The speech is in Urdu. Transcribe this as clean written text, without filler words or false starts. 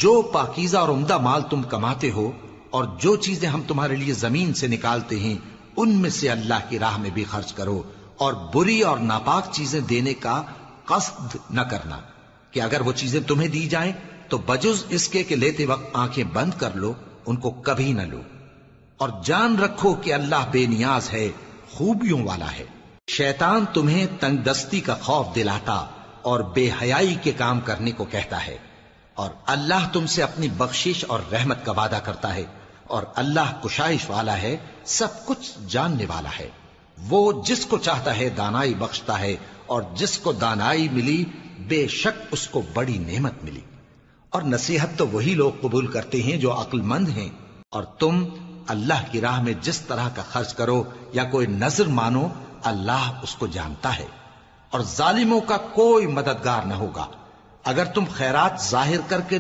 جو پاکیزہ اور عمدہ مال تم کماتے ہو اور جو چیزیں ہم تمہارے لیے زمین سے نکالتے ہیں ان میں سے اللہ کی راہ میں بھی خرچ کرو، اور بری اور ناپاک چیزیں دینے کا قصد نہ کرنا کہ اگر وہ چیزیں تمہیں دی جائیں تو بجز اس کے کہ لیتے وقت آنکھیں بند کر لو، ان کو کبھی نہ لو، اور جان رکھو کہ اللہ بے نیاز ہے، خوبیوں والا ہے۔ شیطان تمہیں تنگ دستی کا خوف دلاتا اور بے حیائی کے کام کرنے کو کہتا ہے، اور اللہ تم سے اپنی بخشش اور رحمت کا وعدہ کرتا ہے، اور اللہ کشائش والا ہے، سب کچھ جاننے والا ہے۔ وہ جس کو چاہتا ہے دانائی بخشتا ہے، اور جس کو دانائی ملی بے شک اس کو بڑی نعمت ملی۔ اور نصیحت تو وہی لوگ قبول کرتے ہیں جو عقل مند ہیں، اور تم اللہ کی راہ میں جس طرح کا خرچ کرو یا کوئی نذر مانو اللہ اس کو جانتا ہے، اور ظالموں کا کوئی مددگار نہ ہوگا۔ اگر تم خیرات ظاہر کر کے